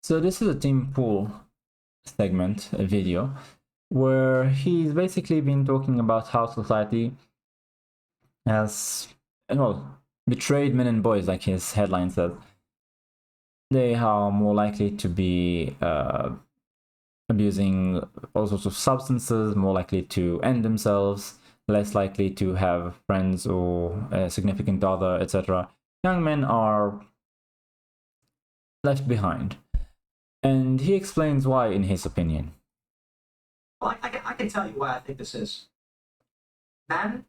So this is a Tim Pool segment, a video, where he's basically been talking about how society has, betrayed men and boys, like his headline says. They are more likely to be abusing all sorts of substances, more likely to end themselves, less likely to have friends or a significant other, etc. Young men are left behind. And he explains why, in his opinion. Well, I can tell you why I think this is. Men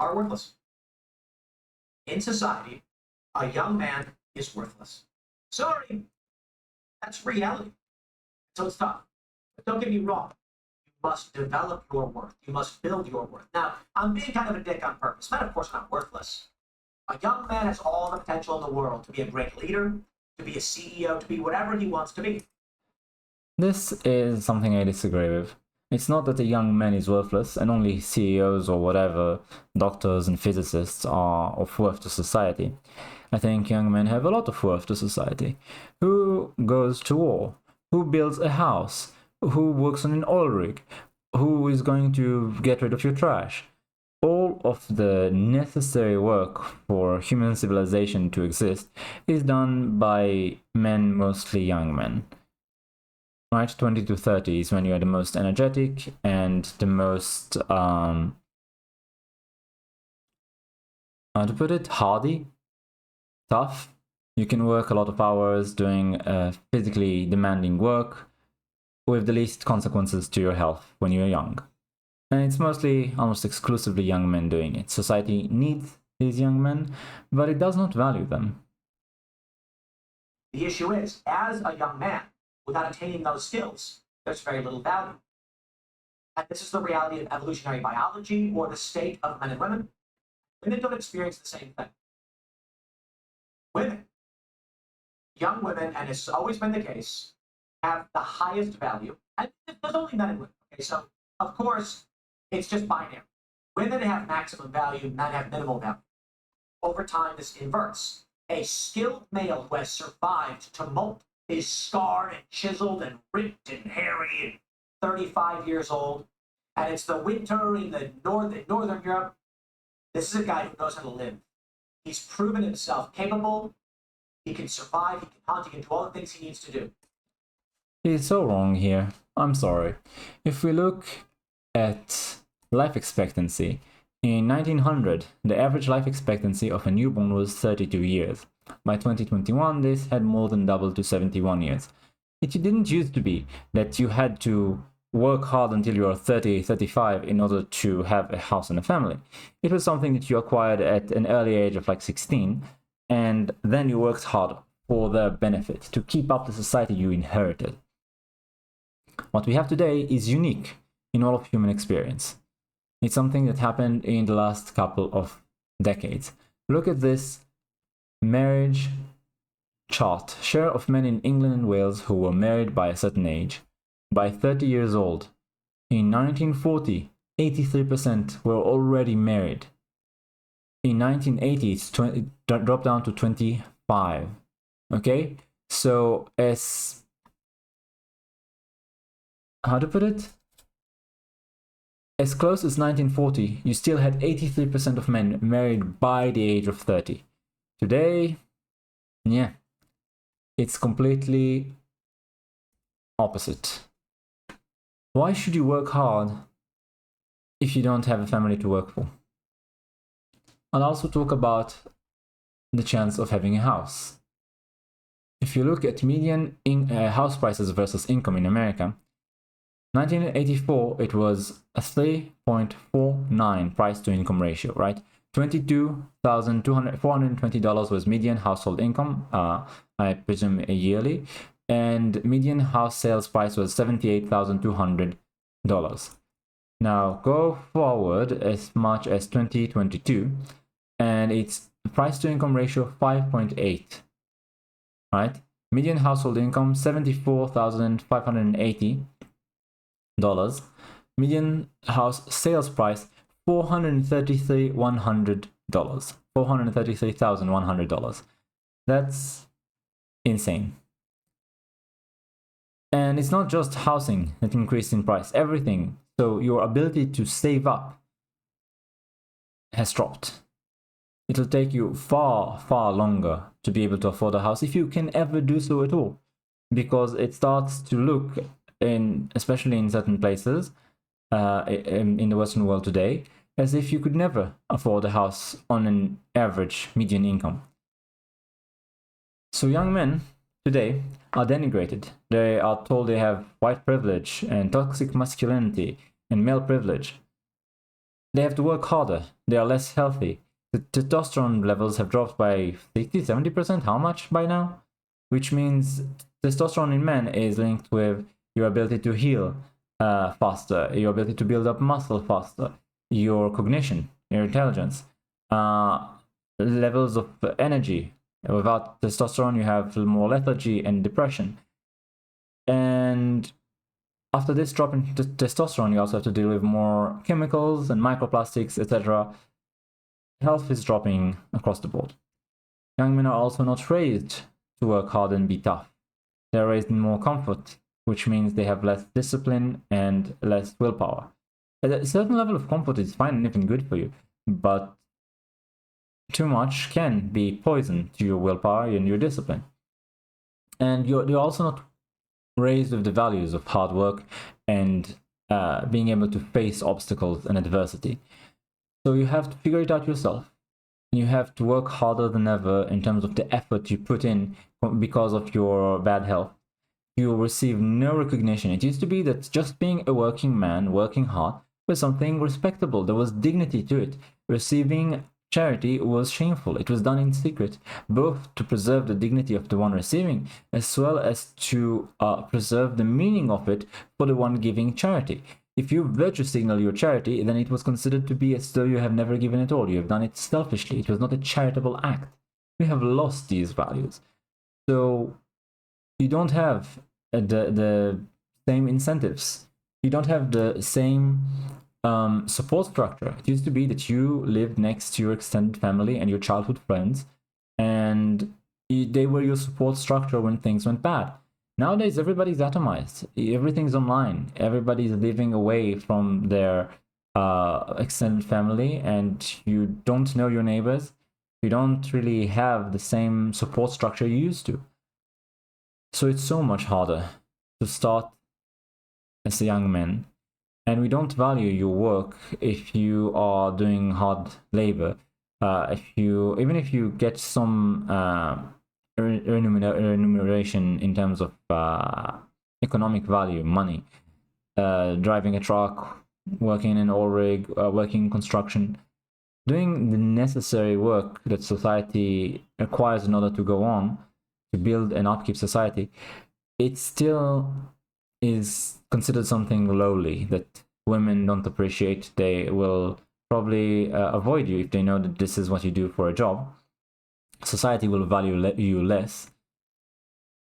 are worthless. In society, a young man is worthless. Sorry, that's reality. So it's tough. But don't get me wrong. You must develop your worth. You must build your worth. Now, I'm being kind of a dick on purpose. Men, of course, are not worthless. A young man has all the potential in the world to be a great leader, to be a CEO, to be whatever he wants to be. This is something I disagree with. It's not that a young man is worthless and only CEOs or whatever, doctors and physicists are of worth to society. I think young men have a lot of worth to society. Who goes to war? Who builds a house? Who works on an oil rig? Who is going to get rid of your trash? All of the necessary work for human civilization to exist is done by men, mostly young men. Right, 20 to 30 is when you are the most energetic and the most, how to put it, hardy, tough. You can work a lot of hours doing physically demanding work with the least consequences to your health when you're young. And it's mostly, almost exclusively young men doing it. Society needs these young men, but it does not value them. The issue is, as a young man, without attaining those skills, there's very little value. And this is the reality of evolutionary biology or the state of men and women. Women don't experience the same thing. Women, young women, and it's always been the case, have the highest value. And there's only men and women. Okay, so of course, it's just binary. Women have maximum value, men have minimal value. Over time, this inverts. A skilled male who has survived tumult is scarred and chiseled and ripped and hairy and 35 years old. And it's the winter in the northern Europe. This is a guy who knows how to live. He's proven himself capable. He can survive, he can hunt, he can do all the things he needs to do. He's so wrong here. I'm sorry. If we look at life expectancy, in 1900, the average life expectancy of a newborn was 32 years. By 2021, this had more than doubled to 71 years. It didn't used to be that you had to work hard until you were 30, 35 in order to have a house and a family. It was something that you acquired at an early age of like 16, and then you worked hard for the benefit, to keep up the society you inherited. What we have today is unique in all of human experience. It's something that happened in the last couple of decades. Look at this marriage chart. Share of men in England and Wales who were married by a certain age. By 30 years old. In 1940, 83% were already married. In 1980, it dropped down to 25. Okay? So, how to put it? As close as 1940, you still had 83% of men married by the age of 30. Today, yeah, it's completely opposite. Why should you work hard if you don't have a family to work for? I'll also talk about the chance of having a house. If you look at median house prices versus income in America, 1984, it was a 3.49 price to income ratio, right? $22,420 was median household income, I presume yearly, and median house sales price was $78,200. Now go forward as much as 2022, and it's price to income ratio 5.8, right? Median household income $74,580. Median house sales price $433,100. That's insane. And it's not just housing that increased in price, everything. So your ability to save up has dropped. It'll take you far, far longer to be able to afford a house, if you can ever do so at all, because it starts to look, especially in certain places in the Western world today, as if you could never afford a house on an average median income. So young men today are denigrated. They are told they have white privilege and toxic masculinity and male privilege. They have to work harder. They are less healthy. The testosterone levels have dropped by 60-70%. How much by now? Which means testosterone in men is linked with your ability to heal faster, your ability to build up muscle faster, your cognition, your intelligence, levels of energy. Without testosterone, you have more lethargy and depression. And after this drop in testosterone, you also have to deal with more chemicals and microplastics, etc. Health is dropping across the board. Young men are also not raised to work hard and be tough. They're raised in more comfort, which means they have less discipline and less willpower. A certain level of comfort is fine and even good for you, but too much can be poison to your willpower and your discipline. And you're also not raised with the values of hard work and being able to face obstacles and adversity. So you have to figure it out yourself. You have to work harder than ever in terms of the effort you put in because of your bad health. You will receive no recognition. It used to be that just being a working man, working hard, was something respectable. There was dignity to it. Receiving charity was shameful. It was done in secret, both to preserve the dignity of the one receiving, as well as to preserve the meaning of it for the one giving charity. If you virtue signal your charity, then it was considered to be as though you have never given at all. You have done it selfishly. It was not a charitable act. We have lost these values. So you don't have the same incentives. You don't have the same support structure. It used to be that you lived next to your extended family and your childhood friends, and they were your support structure when things went bad. Nowadays, everybody's atomized. Everything's online. Everybody's living away from their extended family, and you don't know your neighbors. You don't really have the same support structure you used to. So it's so much harder to start as a young man. And we don't value your work if you are doing hard labor. Even if you get some remuneration in terms of economic value, money, driving a truck, working in an oil rig, working in construction, doing the necessary work that society requires in order to go on, to build and upkeep society, it still is considered something lowly that women don't appreciate. They will probably avoid you if they know that this is what you do for a job. Society will value you less.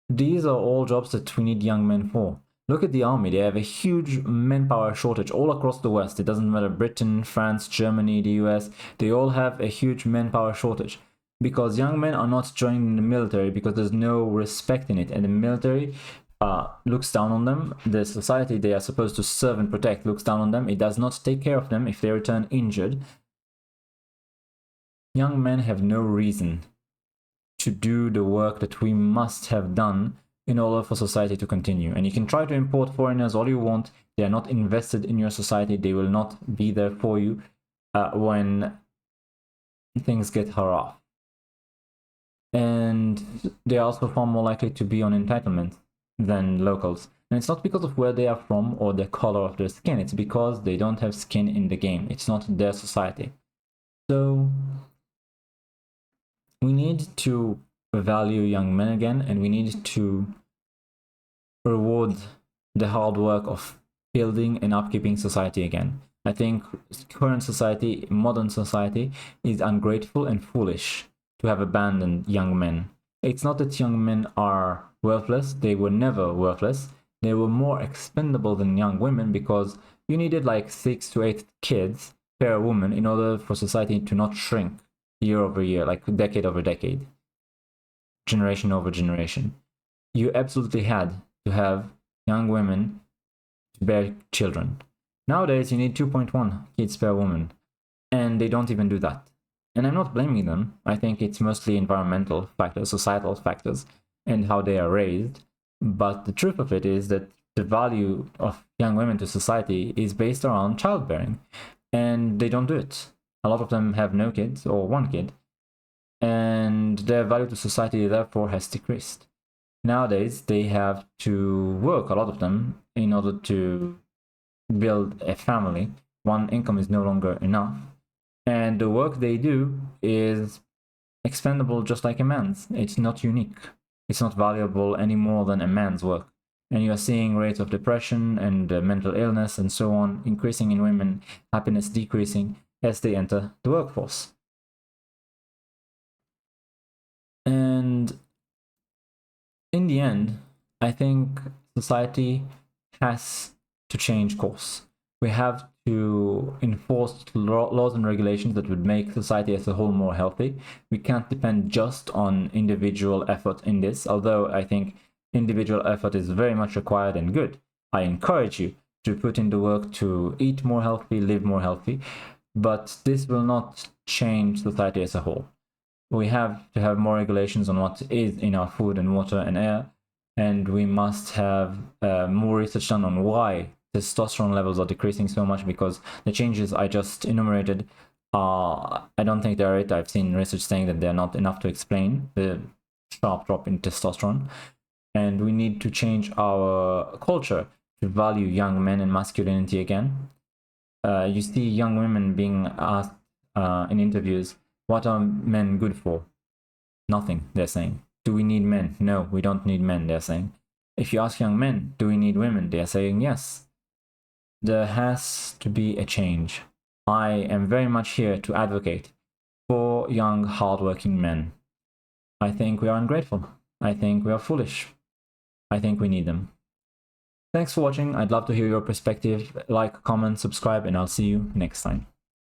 These are all jobs that we need young men for. Look at the army. They have a huge manpower shortage all across the West. It doesn't matter Britain, France, Germany, the US. They all have a huge manpower shortage because young men are not joining the military because there's no respect in it. And the military looks down on them. The society they are supposed to serve and protect looks down on them. It does not take care of them if they return injured. Young men have no reason to do the work that we must have done in order for society to continue. And you can try to import foreigners all you want. They are not invested in your society. They will not be there for you when things get rough. And they are also far more likely to be on entitlement than locals. And it's not because of where they are from or the color of their skin. It's because they don't have skin in the game. It's not their society. So we need to value young men again, and we need to reward the hard work of building and upkeeping society again. I think current society, modern society, is ungrateful and foolish to have abandoned young men. It's not that young men are worthless. They were never worthless. They were more expendable than young women because you needed like 6 to 8 kids per woman in order for society to not shrink year over year, like decade over decade, generation over generation. You absolutely had to have young women to bear children. Nowadays, you need 2.1 kids per woman, and they don't even do that. And I'm not blaming them. I think it's mostly environmental factors, societal factors, and how they are raised. But the truth of it is that the value of young women to society is based around childbearing, and they don't do it. A lot of them have no kids or one kid, and their value to society therefore has decreased. Nowadays, they have to work, a lot of them, in order to build a family. One income is no longer enough, and the work they do is expendable just like a man's. It's not unique. It's not valuable any more than a man's work. And you are seeing rates of depression and mental illness and so on increasing in women, happiness decreasing as they enter the workforce. And in the end, I think society has to change course. We have to enforce laws and regulations that would make society as a whole more healthy. We can't depend just on individual effort in this, although I think individual effort is very much required and good. I encourage you to put in the work to eat more healthy, live more healthy, but this will not change society as a whole. We have to have more regulations on what is in our food and water and air, and we must have more research done on why testosterone levels are decreasing so much, because the changes I just enumerated are, I don't think they're it. I've seen research saying that they're not enough to explain the sharp drop in testosterone, and we need to change our culture to value young men and masculinity again. You see young women being asked in interviews, what are men good for? Nothing, they're saying. Do we need men? No, we don't need men, they're saying. If you ask young men, do we need women? They're saying yes. There has to be a change. I am very much here to advocate for young, hardworking men. I think we are ungrateful. I think we are foolish. I think we need them. Thanks for watching. I'd love to hear your perspective. Like, comment, subscribe, and I'll see you next time.